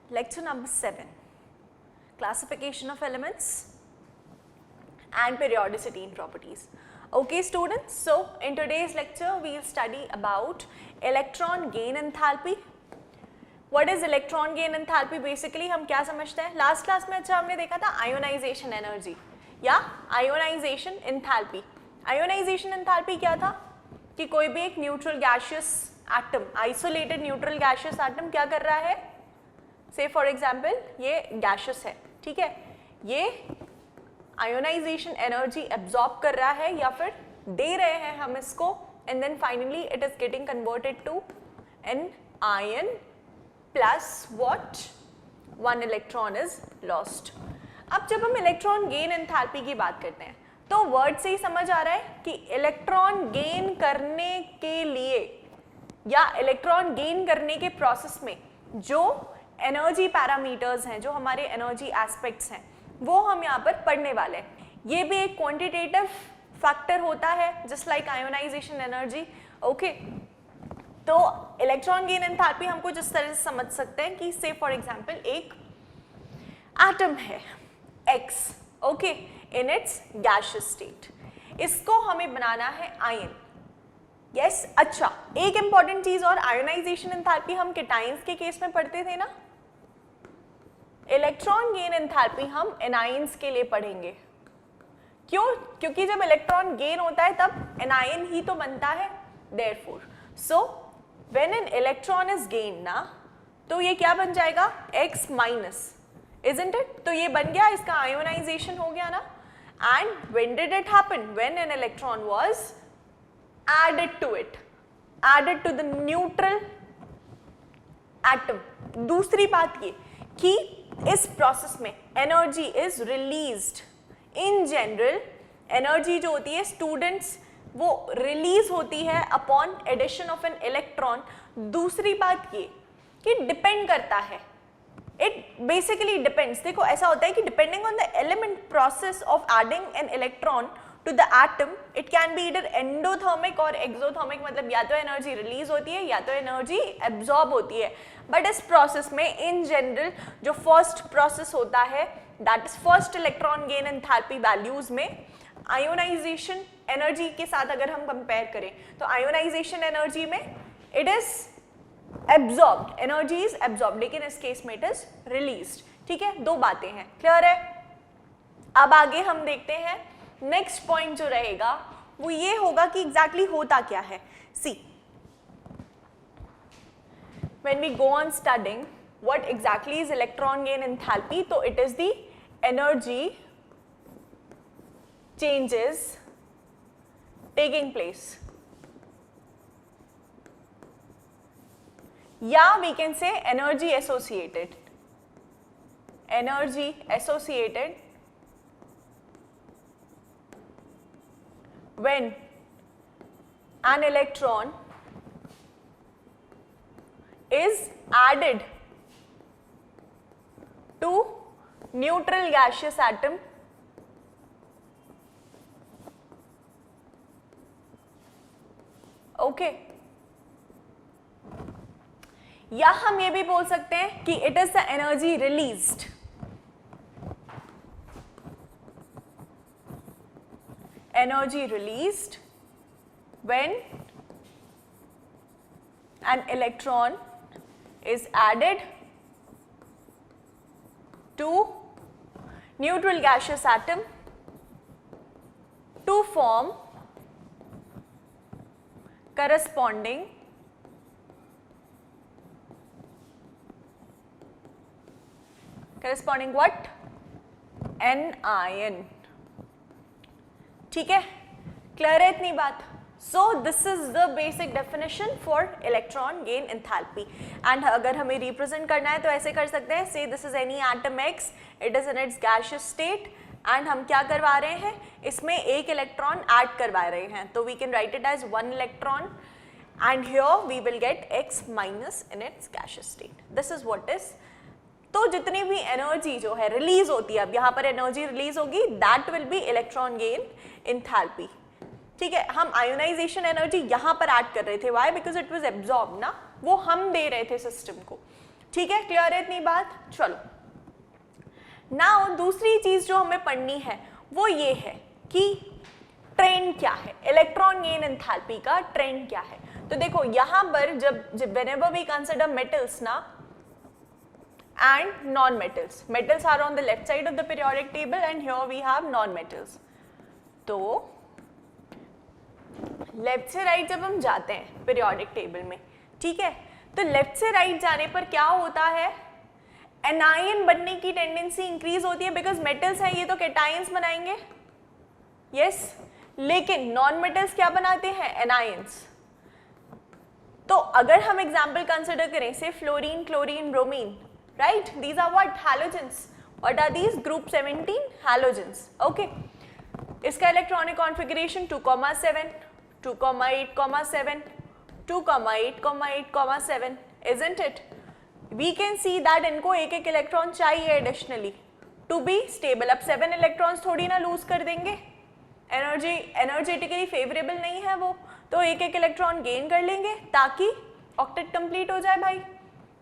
Lecture number 7, classification of elements and periodicity in properties. Okay students, so in today's lecture we will study about electron gain enthalpy. What is electron gain enthalpy? Basically हम क्या समझते हैं, last class में अच्छा हमने देखा था ionisation energy या आयोनाइजेशन एंथैल्पी. आयोनाइजेशन एंथैल्पी क्या था कि कोई भी एक neutral gaseous atom, isolated neutral gaseous atom क्या कर रहा है, से फॉर एग्जांपल ये गैसियस है, ठीक है, ये आयोनाइजेशन एनर्जी एब्जॉर्ब कर रहा है या फिर दे रहे हैं हम इसको, and then finally it is getting converted to an ion plus what, one electron is lost. अब जब हम इलेक्ट्रॉन गेन एंथैल्पी की बात करते हैं तो वर्ड से ही समझ आ रहा है कि इलेक्ट्रॉन गेन करने के लिए या इलेक्ट्रॉन गेन करने के प्रोसेस में जो एनर्जी पैरामीटर्स हैं, जो हमारे एनर्जी एस्पेक्ट्स हैं, वो हम यहाँ पर पढ़ने वाले हैं. ये भी एक क्वांटिटेटिव फैक्टर होता है just like ionisation energy. Okay, तो इलेक्ट्रॉन गेन एंथैल्पी हमको जिस तरह से समझ सकते हैं कि से फॉर एग्जांपल एक एटम है X, okay, in its gaseous state, इसको हमें बनाना है आयन. यस, अच्छा, एक इंपॉर्टेंट चीज और, आयोनाइजेशन एंथैल्पी हम केटाइंस के केस में पढ़ते थे ना, इलेक्ट्रॉन गेन एंथैल्पी हम एनायंस के लिए पढ़ेंगे. क्यों? क्योंकि जब इलेक्ट्रॉन गेन होता है तब एनायन ही तो बनता है. Therefore so when an electron is gain ना, तो ये क्या बन जाएगा, X माइनस, इजंट इट? तो ये बन गया, इसका आयोनाइजेशन हो गया ना. And when did it happen? When an electron was added to it, added to the neutral atom. दूसरी बात ये कि इस प्रोसेस में energy is released. In general energy जो होती है स्टूडेंट्स, वो रिलीज होती है upon addition of an electron. दूसरी बात ये कि डिपेंड करता है, इट बेसिकली डिपेंड्स. देखो ऐसा होता है कि depending on the element process of adding an electron to the atom, it can be either endothermic और exothermic, मतलब या तो एनर्जी रिलीज होती है या तो एनर्जी एब्जॉर्ब होती है. बट इस प्रोसेस में इन जनरल जो फर्स्ट प्रोसेस होता है, that is first electron gain enthalpy values में आयोनाइजेशन एनर्जी के साथ अगर हम कंपेयर करें तो आयोनाइजेशन एनर्जी में it is absorbed, energy is absorbed, लेकिन इस केस में इट इज रिलीज्ड. ठीक है, दो बातें हैं, क्लियर है? अब आगे हम देखते हैं नेक्स्ट पॉइंट जो रहेगा वो ये होगा कि एग्जैक्टली होता क्या है. See, when we go on studying what exactly is electron gain enthalpy, तो it is the energy changes taking place, या we can say energy associated, energy associated when an electron is added to neutral gaseous atom okay, या हम ये भी बोल सकते हैं कि it is the energy released, energy released when an electron is added to neutral gaseous atom to form corresponding what? Anion. ठीक है, क्लियर है इतनी बात? So this is the basic definition for electron gain enthalpy. And अगर हमें represent करना है तो ऐसे कर सकते हैं, से this is any atom X, it is in its gaseous state, and हम क्या करवा रहे हैं, इसमें एक इलेक्ट्रॉन ऐड करवा रहे हैं, तो we can write it as one electron and here we will get X minus in its gaseous state. This is what is. तो जितनी भी एनर्जी जो है रिलीज होती है, अब यहाँ पर एनर्जी रिलीज होगी, that will be electron gain enthalpy. ठीक है, हम आयोनाइजेशन एनर्जी यहाँ पर ऐड कर रहे थे, why? Because it was absorb ना, वो हम दे रहे थे सिस्टम को. ठीक है, क्लियर है इतनी बात? चलो नाउ दूसरी चीज जो हमें पढ़नी है वो ये है कि ट्रेंड क्या है, इलेक्ट्रॉन गेन एंथैल्पी का ट्रेंड क्या है। तो देखो यहां पर जब whenever we consider metals ना and non-metals, metals are on the left side of the periodic table and here we have non-metals। तो लेफ्ट से राइट जब हम जाते हैं पीरियोडिक टेबल में, ठीक है, तो लेफ्ट से राइट जाने पर क्या होता है, एनायन बनने की टेंडेंसी इंक्रीज होती है, बिकॉज मेटल्स है ये तो कैटायंस बनाएंगे, यस, लेकिन नॉन मेटल्स क्या बनाते हैं, एनायंस। तो अगर हम एग्जाम्पल कंसिडर करें say fluorine, chlorine, bromine, right, these are what, halogens. What are these? Group 17 halogens. Okay, इसका electronic configuration 2,7, 2,8,7, 2,8,8,7, isn't it? We can see that इनको एक एक इलेक्ट्रॉन चाहिए एडिशनली टू बी स्टेबल। अब 7 इलेक्ट्रॉन्स थोड़ी ना loose कर देंगे, एनर्जेटिकली फेवरेबल नहीं है वो, तो एक एक इलेक्ट्रॉन गेन कर लेंगे ताकि ऑक्टेट कंप्लीट हो जाए भाई।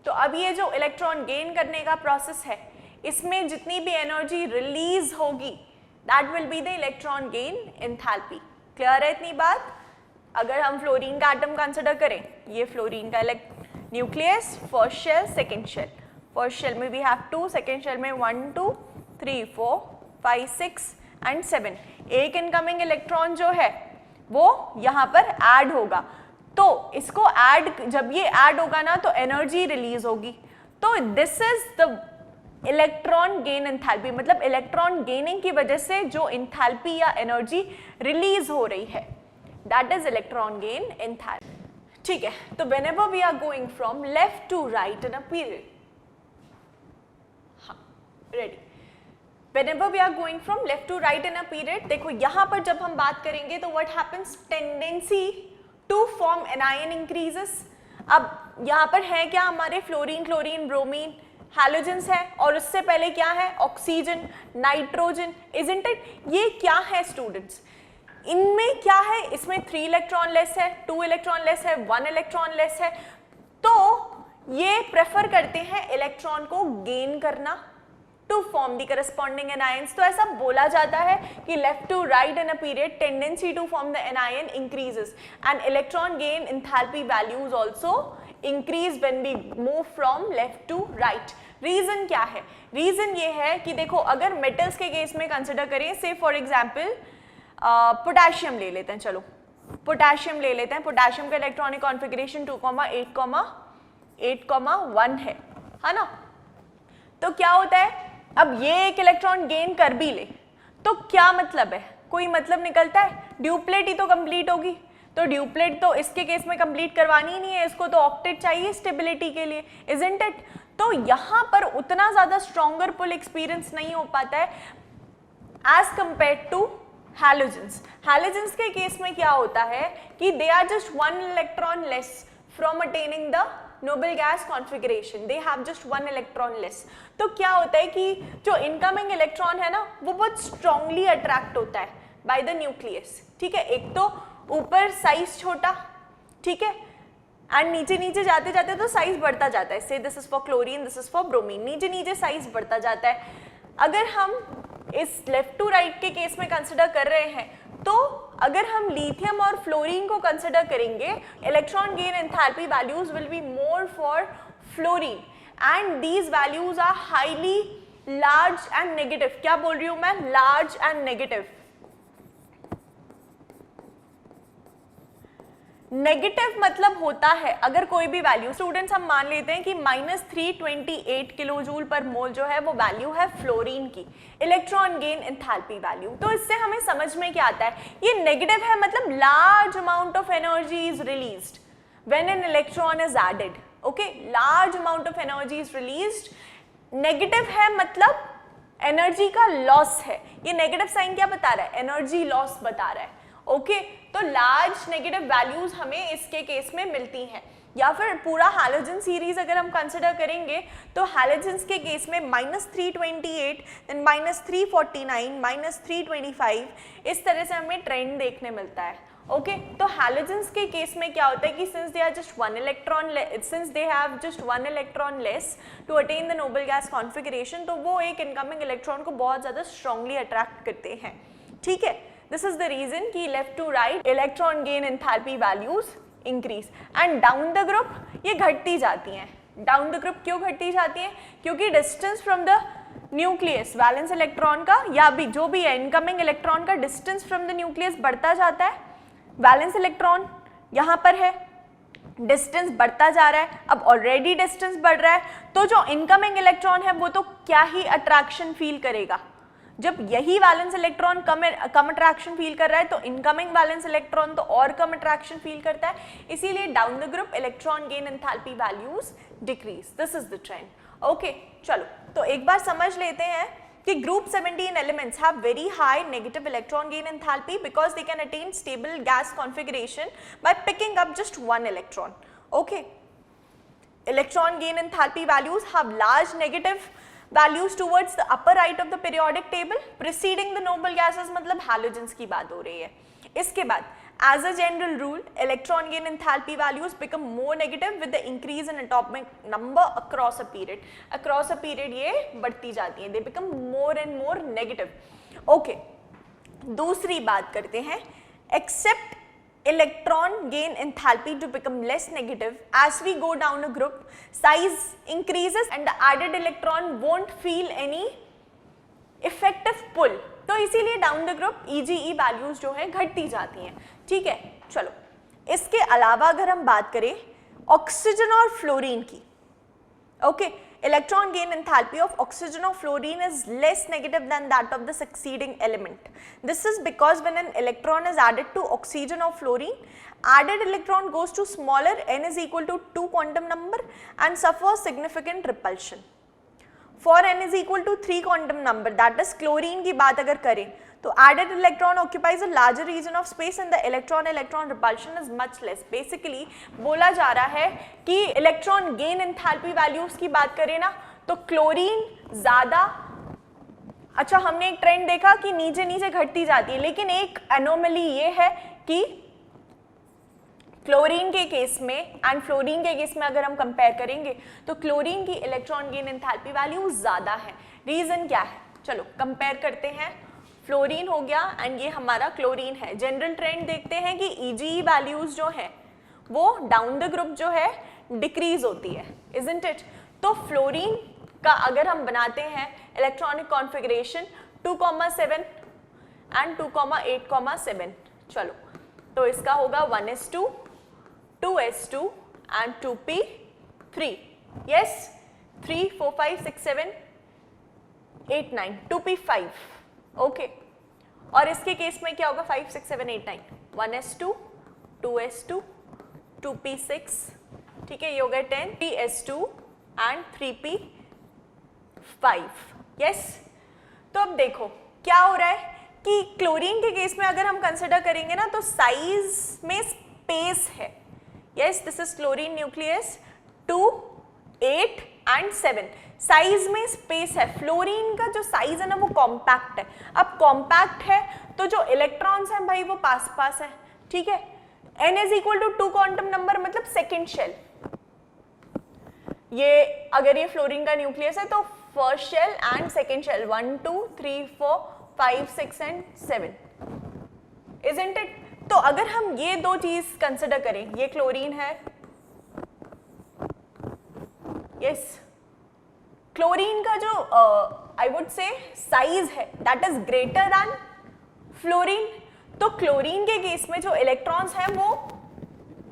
तो अब ये जो इलेक्ट्रॉन गेन करने का प्रोसेस है, इसमें जितनी भी एनर्जी रिलीज होगी that will be the electron gain enthalpy. Clear है इतनी बात? अगर हम फ्लोरीन का एटम कंसिडर करें, ये फ्लोरीन का nucleus, first shell, second shell. First shell में वी हैव 2, सेकेंड शेल में 1, 2, 3, 4, 5, 6 एंड 7। एक इनकमिंग इलेक्ट्रॉन जो है वो यहाँ पर ऐड होगा, तो इसको ऐड, जब ये ऐड होगा ना तो एनर्जी रिलीज होगी। तो this is the electron gain enthalpy, मतलब इलेक्ट्रॉन गेनिंग की वजह से जो एंथैल्पी या एनर्जी रिलीज हो रही है, that is electron gain enthalpy. ठीक है, तो whenever we are going from left to right in a period, हाँ, ready, whenever we are going from left to right in a period, देखो यहाँ पर जब हम बात करेंगे तो what happens, tendency to form anion increases। अब यहाँ पर है क्या, हमारे फ्लोरीन, क्लोरीन, ब्रोमीन, हैलोजेंस है, और उससे पहले क्या है, ऑक्सीजन, नाइट्रोजन, isn't it? ये क्या है स्टूडेंट्स, इनमें क्या है, इसमें 3 इलेक्ट्रॉन लेस है, 2 इलेक्ट्रॉन लेस है, 1 इलेक्ट्रॉन लेस है, तो ये प्रेफर करते हैं इलेक्ट्रॉन को गेन करना to form the corresponding anions. तो ऐसा बोला जाता है कि left to right in a period tendency to form the anion increases and electron gain enthalpy values also increase when we move from left to right. Reason क्या है? Reason ये है कि देखो अगर मेटल्स के केस में कंसिडर करें, से फॉर एग्जाम्पल पोटेशियम ले लेते हैं, चलो पोटेशियम ले लेते हैं। पोटेशियम का इलेक्ट्रॉनिक कॉन्फ़िगरेशन 2,8,1 है ना? तो क्या होता है, अब ये एक इलेक्ट्रॉन गेन कर भी ले तो क्या मतलब है, कोई मतलब निकलता है, ड्यूप्लेट ही तो कंप्लीट होगी। तो ड्यूप्लेट तो इसके केस में कंप्लीट करवानी ही नहीं है, इसको तो ऑक्टेट चाहिए स्टेबिलिटी के लिए, isn't it? तो यहाँ पर उतना ज्यादा स्ट्रॉन्गर पुल एक्सपीरियंस नहीं हो पाता है as compare to halogens. Halogens के केस में क्या होता है कि they are just 1 electron less from attaining the noble gas configuration, they have just 1 electron less. तो क्या होता है कि जो इनकमिंग इलेक्ट्रॉन है ना वो बहुत स्ट्रांगली अट्रैक्ट होता है बाय द न्यूक्लियस, ठीक है। एक तो ऊपर साइज छोटा, ठीक है, एंड नीचे नीचे जाते जाते तो साइज बढ़ता जाता है। से this is for chlorine, this is for bromine, नीचे नीचे साइज बढ़ता जाता है। अगर हम इस लेफ्ट टू राइट के केस में कंसिडर कर रहे हैं, तो अगर हम लिथियम और फ्लोरीन को कंसिडर करेंगे, electron gain enthalpy values will be more for fluorine and these values are highly large and negative. क्या बोल रही हूं मैं, लार्ज एंड नेगेटिव। नेगेटिव मतलब होता है अगर कोई भी वैल्यू, स्टूडेंट्स हम मान लेते हैं कि -328 किलो जूल पर मोल जो है वो वैल्यू है फ्लोरीन की इलेक्ट्रॉन गेन एंथैल्पी वैल्यू। तो इससे हमें समझ में क्या आता है, ये नेगेटिव है मतलब large amount of energy is released when an electron is added. Okay, large amount of energy is released. Negative है मतलब एनर्जी का लॉस है। ये नेगेटिव साइन क्या बता रहा है, एनर्जी लॉस बता रहा है। ओके, तो लार्ज नेगेटिव वैल्यूज हमें इसके केस में मिलती हैं। या फिर पूरा हैलोजन सीरीज अगर हम कंसिडर करेंगे तो हैलोजेंस के केस में -328, देन -349, -325, इस तरह से हमें ट्रेंड देखने मिलता है। ओके तो हैलोजेंस के केस में क्या होता है कि since they are just one electron, since they have just one electron less to attain the noble gas configuration, तो वो एक इनकमिंग इलेक्ट्रॉन को बहुत ज़्यादा स्ट्रांगली अट्रैक्ट करते हैं, ठीक है। दिस इज द रीजन कि left to right electron gain enthalpy values increase and down the group ये घटती जाती हैं। डाउन द ग्रुप क्यों घटती जाती हैं? क्योंकि distance from the nucleus valence electron का या भी जो भी है इनकमिंग इलेक्ट्रॉन का डिस्टेंस फ्रॉम द न्यूक्लियस बढ़ता जाता है। वैलेंस इलेक्ट्रॉन यहाँ पर है, डिस्टेंस बढ़ता जा रहा है, अब ऑलरेडी डिस्टेंस बढ़ रहा है, तो जो इनकमिंग इलेक्ट्रॉन है वो तो क्या ही अट्रैक्शन फील करेगा। जब यही वैलेंस इलेक्ट्रॉन कम अट्रैक्शन फील कर रहा है तो इनकमिंग वैलेंस इलेक्ट्रॉन तो और कम अट्रैक्शन फील करता है, इसीलिए down the group electron gain enthalpy values decrease. This is the trend. Okay चलो तो एक बार समझ लेते हैं कि group 17 elements have very high negative electron gain enthalpy because they can attain stable gas configuration by picking up just one electron. Okay. Electron gain enthalpy values have large negative values towards the upper right of the periodic table preceding the noble gases, मतलब halogens की बात हो रही है। इसके बाद as a general rule electron gain enthalpy values become more negative with the increase in atomic number across a period. Across a period ये बढ़ती जाती हैं, they become more and more negative. Okay. दूसरी बात करते हैं, except electron gain enthalpy to become less negative as we go down a group, size increases and the added electron won't feel any effective pull, तो इसीलिए down the group EGE values जो है घटती जाती हैं, ठीक है। चलो इसके अलावा अगर हम बात करें ऑक्सीजन और फ्लोरीन की, okay, electron gain enthalpy of oxygen और fluorine is less negative than that of the succeeding element. This is because when an electron is added to oxygen और fluorine, added electron goes to smaller n is equal to 2 quantum number and suffers significant repulsion. For n is equal to 3 quantum number, that is chlorine की बात अगर करें तो added electron occupies a larger region of space and the electron repulsion is much less. Basically बोला जा रहा है कि electron gain enthalpy values की बात करें ना तो क्लोरीन ज़्यादा, अच्छा हमने एक ट्रेंड देखा कि नीचे नीचे घटती जाती है, लेकिन एक एनोमली ये है कि क्लोरीन के केस में एंड फ्लोरीन के केस में अगर हम कंपेयर करेंगे तो क्लोरीन की इलेक्ट्रॉन गेन एंथैल्पी वैल्यू ज़्यादा है। रीज़न क्या है? चलो कंपेयर करते हैं। फ्लोरीन हो गया एंड ये हमारा क्लोरीन है। जनरल ट्रेंड देखते हैं कि EGE वैल्यूज जो है वो डाउन द ग्रुप जो है डिक्रीज होती है, इजंट इट? तो फ्लोरीन का अगर हम बनाते हैं इलेक्ट्रॉनिक कॉन्फ़िगरेशन 2,7 एंड 2,8,7, चलो तो इसका होगा 1s2 2s2 and 2p3, yes 3 4 5 6 7 8 9 2p5, okay. और इसके केस में क्या होगा? 5 6 7 8 9 1s2 2s2 2p6, ठीक है, ये हो गया 10 3s2 and 3p5, यस। तो अब देखो क्या हो रहा है कि क्लोरीन के केस में अगर हम कंसिडर करेंगे ना तो साइज में स्पेस है, yes this is chlorine nucleus 2 8 and 7, size में स्पेस है। फ्लोरीन का जो साइज है ना वो कॉम्पैक्ट है। अब कॉम्पैक्ट है तो जो इलेक्ट्रॉन्स हैं भाई वो पास पास है, ठीक है। n is equal to 2 quantum number मतलब सेकेंड शेल, ये अगर ये फ्लोरीन का न्यूक्लियस है तो first shell and second shell 1 2 3 4 5 6 and 7, isn't it? तो अगर हम ये दो चीज कंसिडर करें, ये क्लोरीन है, यस क्लोरीन का जो आई वुड से साइज है that is greater than fluorine, तो क्लोरीन के केस में जो इलेक्ट्रॉन्स हैं वो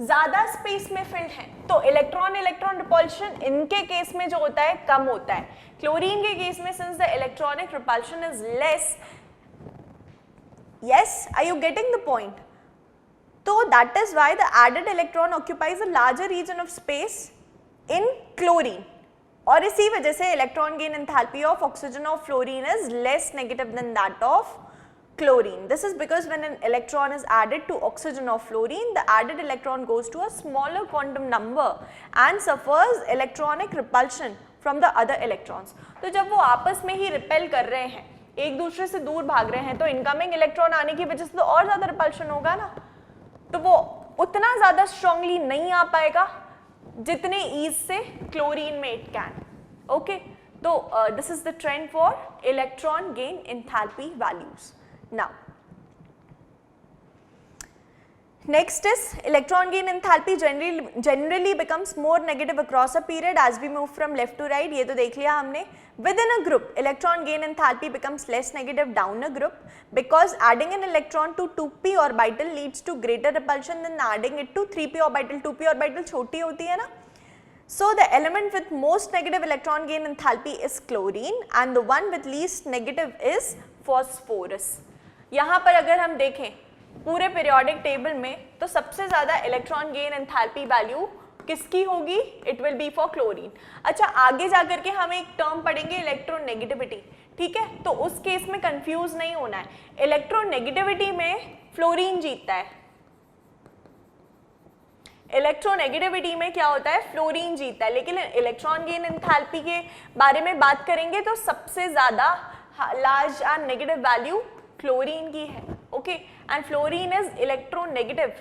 ज्यादा स्पेस में फिल्ड हैं, तो इलेक्ट्रॉन रिपल्शन इनके केस में जो होता है कम होता है। क्लोरीन के केस में since the electronic repulsion is less, yes, are you getting the point? So that is why the added electron occupies a larger region of space in chlorine, और इसी वजह से electron gain enthalpy of oxygen or fluorine is less negative than that of chlorine. This is because when an electron is added to oxygen or fluorine, the added electron goes to a smaller quantum number and suffers electronic repulsion from the other electrons. तो जब वो आपस में ही repel कर रहे हैं, एक दूसरे से दूर भाग रहे हैं, तो इनकमिंग इलेक्ट्रॉन आने की वजह से तो और ज्यादा रिपल्शन होगा ना, तो वो उतना ज्यादा स्ट्रांगली नहीं आ पाएगा जितने ईज से क्लोरीन में इट कैन. ओके, तो this is the trend for electron gain enthalpy values. Now next is electron gain enthalpy generally becomes more negative across a period as we move from left to right. ये तो देख लिया हमने. Within a group electron gain enthalpy becomes less negative down a group because adding an electron to 2p orbital leads to greater repulsion than adding it to 3p orbital. 2p orbital छोटी होती है ना. So the element with most negative electron gain enthalpy is chlorine and the one with least negative is phosphorus. यहाँ पर अगर हम देखें पूरे पीरियोडिक टेबल में तो सबसे ज्यादा इलेक्ट्रॉन गेन एंथैल्पी वैल्यू किसकी होगी? It will be for chlorine. अच्छा, आगे जाकर के हम एक टर्म पढ़ेंगे इलेक्ट्रोनेगेटिविटी. ठीक है, तो उस केस में कंफ्यूज नहीं होना है. इलेक्ट्रोनेगेटिविटी में फ्लोरीन जीतता है. इलेक्ट्रोनेगेटिविटी में क्या होता है? फ्लोरीन जीतता है. लेकिन इलेक्ट्रॉन गेन एंथैल्पी के बारे में बात करेंगे तो सबसे ज्यादा large and negative value chlorine की है. Okay, and fluorine is electronegative.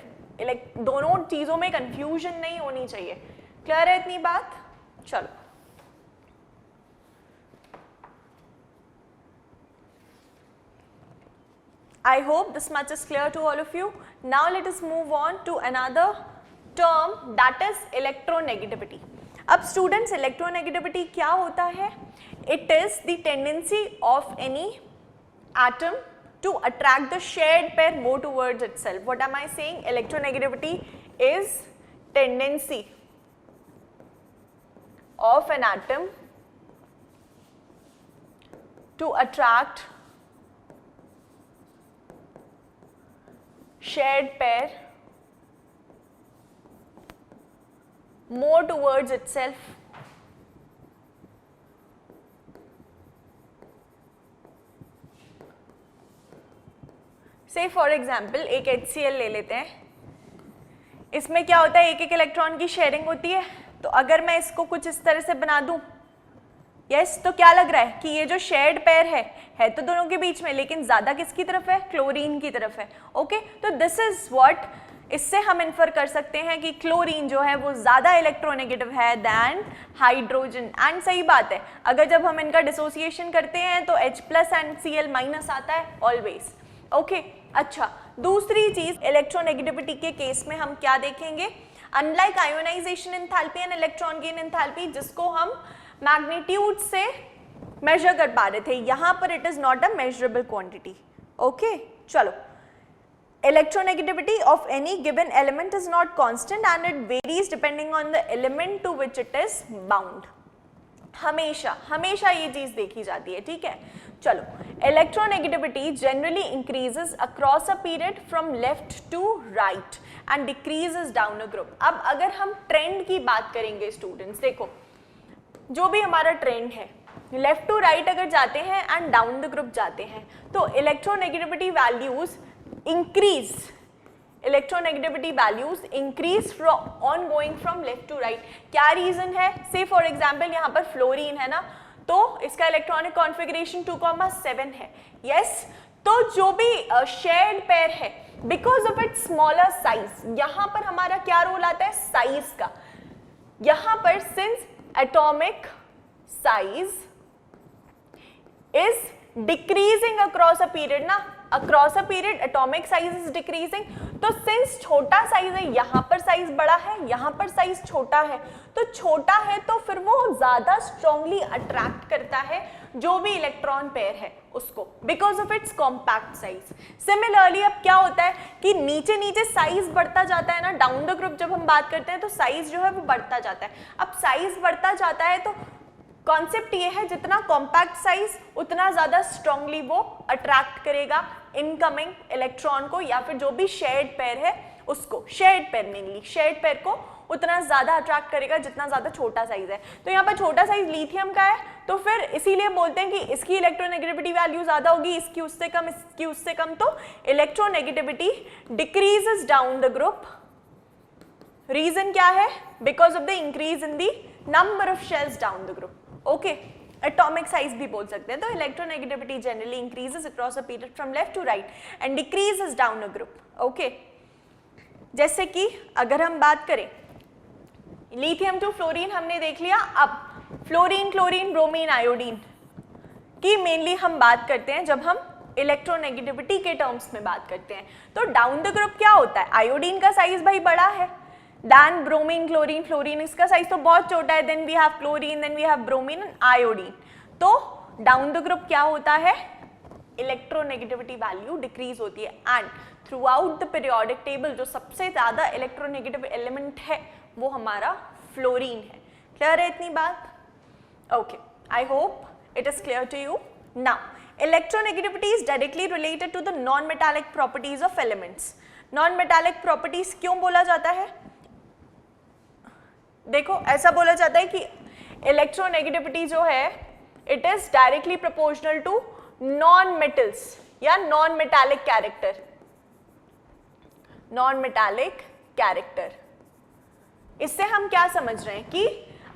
दोनों चीजों में कंफ्यूजन नहीं होनी चाहिए. क्लियर है इतनी बात? चलो, I hope this much is clear to all of you. Now let us move on to another term, that is electronegativity. अब students, electronegativity क्या होता है? It is the tendency of any atom to attract the shared pair more towards itself. What am I saying? Electronegativity is tendency of an atom to attract shared pair more towards itself से for example एक HCl ले लेते हैं. इसमें क्या होता है? एक एक इलेक्ट्रॉन की शेयरिंग होती है. तो अगर मैं इसको कुछ इस तरह से बना दूं, यस, तो क्या लग रहा है कि ये जो शेयर्ड पेयर है तो दोनों के बीच में, लेकिन ज्यादा किसकी तरफ है? क्लोरीन की तरफ है. ओके, तो दिस इज व्हाट, इससे हम इन्फर कर सकते हैं कि क्लोरीन जो है वो ज्यादा इलेक्ट्रोनेगेटिव है देन हाइड्रोजन. एंड सही बात है, अगर जब हम इनका डिसोसिएशन करते हैं तो H+ एंड Cl- आता है ऑलवेज. ओके, अच्छा, दूसरी चीज इलेक्ट्रोनेगेटिविटी के केस में हम क्या देखेंगे? Unlike ionisation enthalpy and electron gain enthalpy, जिसको हम मैग्नीट्यूड से मेजर कर पा रहे थे, यहां पर it is not a measurable quantity. Okay, चलो, electronegativity of any given element is not constant and it varies depending on the element to which it is bound. हमेशा ये चीज देखी जाती है. ठीक है, चलो, electronegativity generally increases across a period from left to right and decreases down a group. अब अगर हम ट्रेंड की बात करेंगे स्टूडेंट्स, देखो जो भी हमारा ट्रेंड है, लेफ्ट टू राइट अगर जाते हैं एंड डाउन द ग्रुप जाते हैं तो electronegativity values increase. Electronegativity values increase on going from left to right. क्या रीजन है? से फॉर एग्जाम्पल यहाँ पर फ्लोरीन है ना, तो इसका इलेक्ट्रॉनिक कॉन्फ़िगरेशन 2,7 है. यस, तो जो भी शेयर्ड पेयर है, because of its smaller size, यहाँ पर हमारा क्या रोल आता है? साइज का. यहाँ पर since atomic size is decreasing across a period ना, across a period atomic size is decreasing. तो since छोटा साइज है, यहाँ पर साइज बड़ा है, यहाँ पर साइज छोटा है, तो छोटा है तो फिर वो ज्यादा स्ट्रांगली अट्रैक्ट करता है जो भी इलेक्ट्रॉन पेयर है उसको, because of its compact size. Similarly अब क्या होता है कि नीचे नीचे साइज बढ़ता जाता है ना, डाउन द ग्रुप जब हम बात करते हैं तो साइज जो है वो बढ़ता जाता है. अब साइज बढ़ता जाता है तो कॉन्सेप्ट ये है, जितना कॉम्पैक्ट साइज उतना ज्यादा स्ट्रांगली वो अट्रैक्ट करेगा इनकमिंग इलेक्ट्रॉन को, या फिर जो भी शेयर्ड पेयर है उसको, shared pair mainly shared pair को उतना ज्यादा अट्रैक्ट करेगा जितना ज्यादा छोटा साइज है. तो यहाँ पर छोटा साइज लिथियम का है, तो फिर इसीलिए बोलते हैं कि इसकी इलेक्ट्रोनेगेटिविटी वैल्यू ज्यादा होगी, इसकी उससे कम, इसकी उससे कम, तो electronegativity decreases down the group. Reason क्या है? Because of the increase in the number of shells down the group. Okay, atomic size भी बोल सकते हैं. तो electronegativity generally increases across a period from left to right and decreases down a group. Okay, जैसे कि अगर हम बात करें लिथियम टू फ्लोरीन हमने देख लिया, अब फ्लोरीन, क्लोरीन, ब्रोमीन, आयोडीन की मेनली हम बात करते हैं जब हम इलेक्ट्रोनेगेटिविटी के टर्म्स में बात करते हैं। तो डाउन द ग्रुप क्या होता है, आयोडीन का साइज भाई बड़ा है देन ब्रोमीन, क्लोरीन, फ्लोरीन, इसका साइज तो बहुत छोटा है, then we have chlorine, then we have bromine and iodine. तो डाउन द ग्रुप क्या होता है, इलेक्ट्रोनेगेटिविटी वैल्यू डिक्रीज होती है and throughout the periodic table जो सबसे ज्यादा इलेक्ट्रोनेगेटिव एलिमेंट है वो हमारा फ्लोरीन है। क्लियर है इतनी बात? Okay, I hope it is clear to you. Now electronegativity is directly related to the non metallic properties of elements. Non metallic properties क्यों बोला जाता है, देखो ऐसा बोला जाता है कि इलेक्ट्रोनेगेटिविटी जो है it is directly proportional to non metals या non metallic character. Non metallic character, इससे हम क्या समझ रहे हैं कि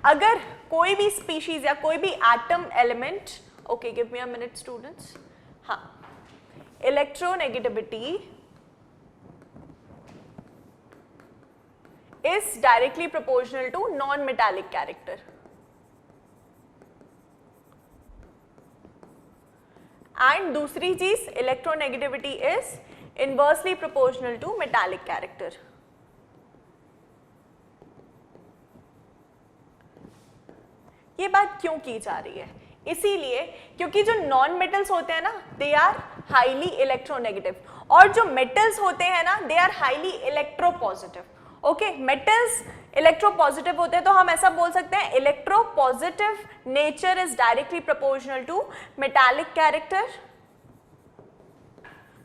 अगर कोई भी स्पीशीज या कोई भी atom element, okay give me a minute students, हाँ, electronegativity is directly proportional to non metallic character and दूसरी चीज electronegativity is inversely proportional to metallic character. ये बात क्यों की जा रही है, इसीलिए क्योंकि जो नॉन मेटल्स होते हैं ना दे आर हाईली इलेक्ट्रोनेगेटिव और जो मेटल्स होते हैं ना they are highly electropositive. Okay, metals electropositive होते हैं तो हम ऐसा बोल सकते हैं electropositive nature is directly proportional to metallic character.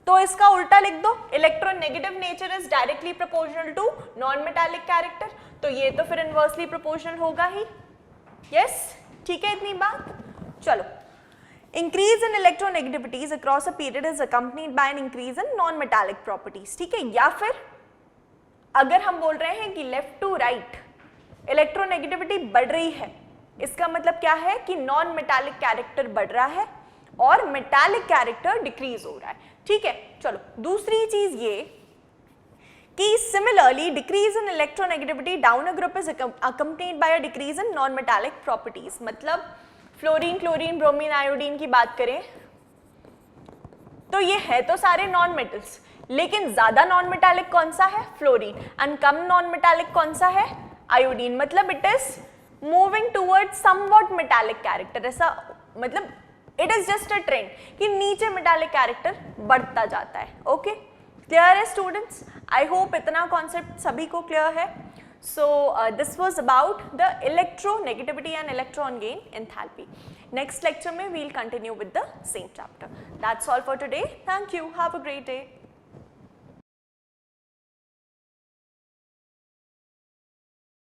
तो इसका उल्टा लिख दो, electronegative nature is directly proportional to non metallic character, तो ये तो फिर इनवर्सली प्रोपोर्शनल होगा ही। यस, ठीक है इतनी बात। चलो, increase in electronegativities across a period is accompanied by an increase in non metallic properties. ठीक है, या फिर अगर हम बोल रहे हैं कि लेफ्ट टू राइट इलेक्ट्रोनेगेटिविटी बढ़ रही है, इसका मतलब क्या है कि नॉन मेटालिक कैरेक्टर बढ़ रहा है और मेटालिक कैरेक्टर डिक्रीज हो रहा है। ठीक है, चलो दूसरी चीज ये कि similarly decrease in electronegativity down a group is accompanied by a decrease in non metallic properties. मतलब फ्लोरीन, क्लोरीन, ब्रोमीन, आयोडीन की बात करें तो ये है तो सारे नॉन मेटल्स, लेकिन ज्यादा नॉन मेटालिक कौन सा है, फ्लोरीन, एंड कम नॉन मेटालिक कौन सा है, आयोडीन। मतलब it is moving towards somewhat metallic character. ऐसा मतलब it is just a trend कि नीचे मेटालिक कैरेक्टर बढ़ता जाता है। ओके, क्लियर है स्टूडेंट्स? आई होप इतना कॉन्सेप्ट सभी को क्लियर है। So this was about the electronegativity and electron gain enthalpy. Next lecture में we'll continue with the same chapter. That's all for today. Thank you, have a great day.